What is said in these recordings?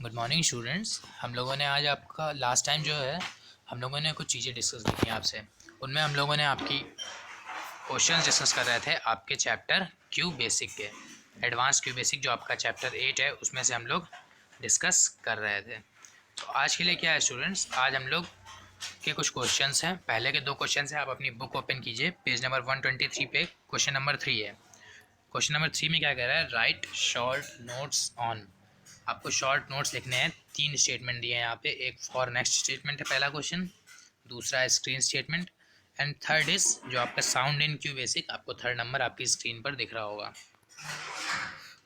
Good morning students. हम लोगों ने आज आपका लास्ट टाइम जो है हम लोगों ने कुछ चीज़ें डिस्कस की थी आपसे। उनमें हम लोगों ने आपकी क्वेश्चंस डिस्कस कर रहे थे आपके चैप्टर क्यू बेसिक के। एडवांस क्यू बेसिक जो आपका चैप्टर 8 है उसमें से हम लोग डिस्कस कर रहे थे। तो आज के लिए क्या है स्टूडेंट्स, आज हम लोग के कुछ क्वेश्चंस हैं। पहले के दो क्वेश्चंस हैं, आप अपनी बुक ओपन कीजिए, पेज नंबर 123 पे क्वेश्चन नंबर 3 है। क्वेश्चन नंबर 3 में क्या कह रहा है, राइट शॉर्ट नोट्स ऑन। आपको शॉर्ट नोट्स लिखने हैं। 3 स्टेटमेंट दिए हैं यहाँ पे। एक फॉर नेक्स्ट स्टेटमेंट है पहला क्वेश्चन, दूसरा है screen statement and third is जो आपका साउंड इन क्यू बेसिक। आपको थर्ड नंबर आपकी स्क्रीन पर दिख रहा होगा।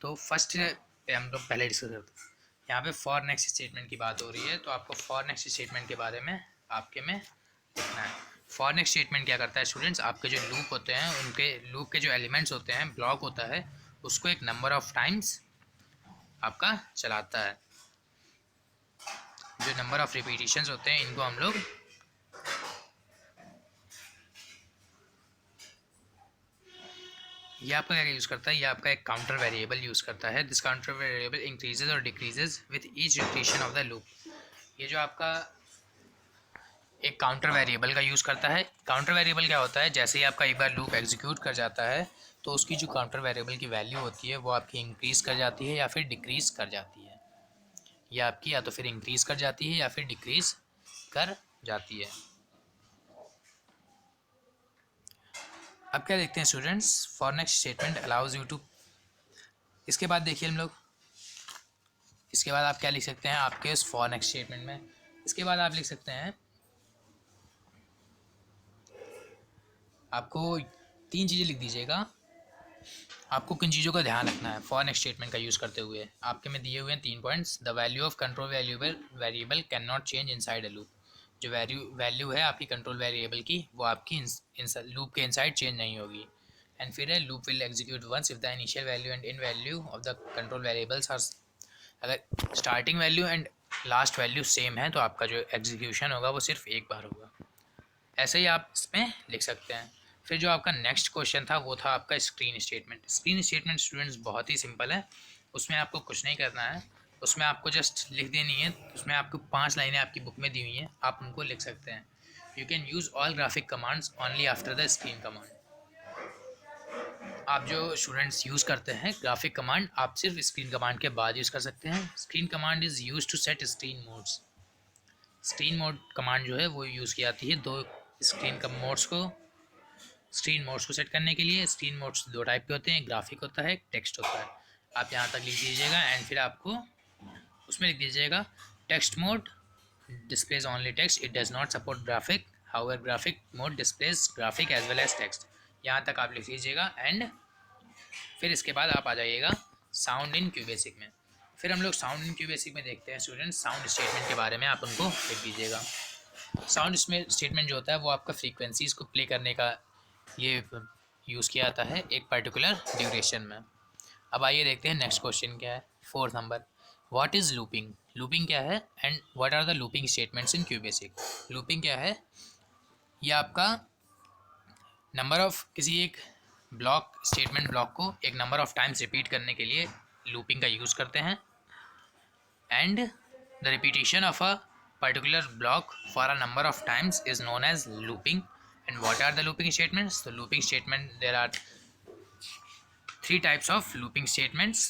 तो फर्स्ट पे हम लोग पहले डिस्कस करते हैं। यहाँ पे फॉर नेक्स्ट स्टेटमेंट की बात हो रही है, तो आपको फॉर नेक्स्ट स्टेटमेंट के बारे में आपके में लिखना है। फॉर नेक्स्ट स्टेटमेंट क्या करता है स्टूडेंट्स, आपके जो लूप होते हैं उनके लूप के जो एलिमेंट्स होते हैं, ब्लॉक होता है, उसको एक नंबर ऑफ टाइम्स आपका चलाता है। जो नंबर ऑफ रिपीटिशंस होते हैं इनको हम लोग ये आपका क्या यूज़ करता है, ये आपका एक काउंटर वेरिएबल यूज़ करता है। दिस काउंटर वेरिएबल इंक्रीजेज और decreases with each repetition of the loop. ये जो आपका एक काउंटर वेरिएबल का यूज़ करता है। काउंटर वेरिएबल क्या होता है, जैसे ही आपका एक बार लूप एग्जीक्यूट कर जाता है तो उसकी जो काउंटर वेरिएबल की वैल्यू होती है वो आपकी इंक्रीज़ कर जाती है या फिर डिक्रीज़ कर जाती है। ये आपकी या तो फिर इंक्रीज़ कर जाती है या फिर डिक्रीज़ कर जाती है। अब क्या देखते हैं students, for next statement allows you to. इसके बाद देखिए हम लोग, इसके बाद आप क्या लिख सकते हैं आपके इस फॉर नेक्स्ट स्टेटमेंट में। इसके बाद आप लिख सकते हैं, आपको 3 चीज़ें लिख दीजिएगा। आपको किन चीज़ों का ध्यान रखना है फॉर नेक्स्ट स्टेटमेंट का यूज़ करते हुए। आपके में दिए हुए हैं 3 points. The value of control variable can not change inside a loop. जो वैल्यू है आपकी कंट्रोल वेरिएबल की वो आपकी लूप के इनसाइड चेंज नहीं होगी। एंड फिर है loop will execute once if the initial value and in value of the control variables are, अगर starting value and last value same है तो आपका जो एग्जीक्यूशन होगा वो सिर्फ एक बार होगा। ऐसे ही आप इसमें लिख सकते हैं। फिर जो आपका नेक्स्ट क्वेश्चन था वो था आपका screen statement. Screen statement students बहुत ही सिंपल है, उसमें आपको कुछ नहीं करना है। उसमें आपको जस्ट लिख देनी है। उसमें आपको 5 लाइनें आपकी बुक में दी हुई हैं, आप उनको लिख सकते हैं। You can use all graphic commands only after the screen command. आप जो स्टूडेंट्स यूज़ करते हैं ग्राफिक कमांड, आप सिर्फ स्क्रीन कमांड के बाद यूज़ कर सकते हैं। Screen command is use to set screen modes. Screen mode command जो है वो यूज़ की जाती है दो स्क्रीन का मोड्स को स्क्रीन मोड्स को सेट करने के लिए। स्क्रीन मोड्स 2 टाइप के होते हैं, ग्राफिक होता है, टेक्स्ट होता है। आप यहाँ तक लिख दीजिएगा एंड फिर आपको उसमें लिख दीजिएगा text mode displays only text, it does not support graphic, however graphic mode displays graphic as well as text. यहाँ तक आप लिख लीजिएगा एंड फिर इसके बाद आप आ जाइएगा साउंड इन क्यू बेसिक में। फिर हम लोग साउंड इन क्यू बेसिक में देखते हैं स्टूडेंट्स साउंड स्टेटमेंट के बारे में। आप उनको लिख दीजिएगा। साउंड स्टेटमेंट जो होता है वो आपका फ्रीक्वेंसीज को प्ले करने का ये यूज़ किया जाता है एक पर्टिकुलर ड्यूरेशन में। अब आइए देखते हैं नेक्स्ट क्वेश्चन क्या है, 4th नंबर। What is looping. लूपिंग क्या है and what are the looping statements in Q basic. Looping क्या है, ये आपका नंबर ऑफ किसी एक ब्लॉक स्टेटमेंट ब्लॉक को एक नंबर ऑफ टाइम्स रिपीट करने के लिए लूपिंग का यूज़ करते हैं। And the repetition of a particular block for a number of times is known as looping. And what are the looping statements? So looping statement, there are 3 types of looping statements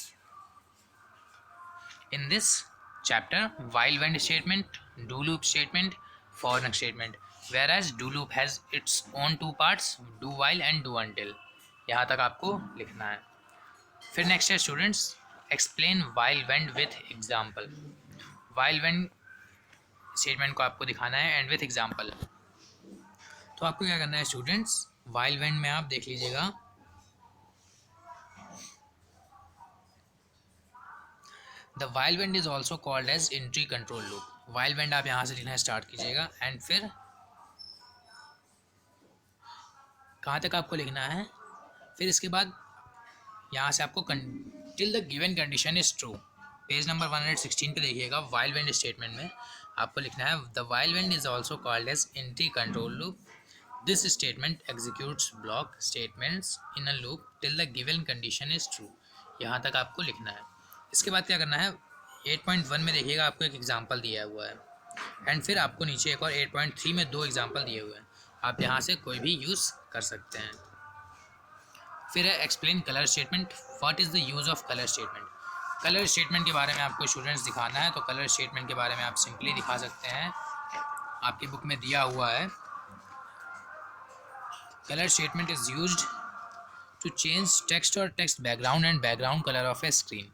in this chapter: while when statement, do loop statement, for next statement. Whereas do loop has its own 2 parts, do while and do until. यहाँ तक आपको लिखना है। फिर next है students, explain while when with example. while when statement को आपको दिखाना है एंड विथ एग्जाम्पल। तो आपको क्या करना है स्टूडेंट्स, वाइल वेंड में आप देख लीजिएगा, the while wend is also called as entry control loop. While wend आप यहाँ से लिखना स्टार्ट कीजिएगा एंड फिर कहाँ तक आपको लिखना है। फिर इसके बाद यहाँ से आपको till the given condition is true, page number 116 पे देखिएगा। वाइल वेंड स्टेटमेंट में आपको लिखना है the while wend is also called as entry control loop. This statement executes block statements in a loop till the given condition is true. यहाँ तक आपको लिखना है। इसके बाद क्या करना है, 8.1 में देखिएगा आपको एक एग्जांपल दिया हुआ है, एंड फिर आपको नीचे एक और 8.3 में 2 एग्जांपल दिए हुए हैं। आप यहाँ से कोई भी यूज़ कर सकते हैं। फिर है explain colour statement. What is the use of colour statement. Colour statement के बारे में आपको स्टूडेंट्स दिखाना है, तो कलर स्टेटमेंट के बारे में आप सिंपली दिखा सकते हैं, आपकी बुक में दिया हुआ है। Colour statement is used to change text और text background and background colour of a screen.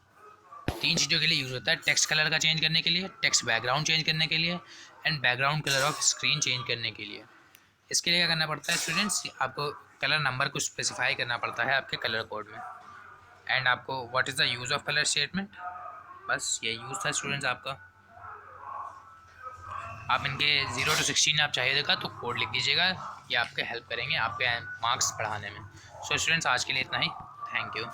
3 चीज़ों के लिए यूज़ होता है, टेक्स्ट कलर का चेंज करने के लिए, टेक्स्ट बैकग्राउंड चेंज करने के लिए, and background colour of screen change करने के लिए। इसके लिए क्या करना पड़ता है स्टूडेंट्स, आपको कलर नंबर को स्पेसिफाई करना पड़ता है आपके कलर कोड में। एंड आपको what is the use of colour statement, बस ये यूज़ था स्टूडेंट्स आपका। आप इनके 0 to 16 आप चाहिएगा तो कोड लिख दीजिएगा, ये आपके हेल्प करेंगे आपके मार्क्स बढ़ाने में। सो स्टूडेंट्स आज के लिए इतना ही, थैंक यू।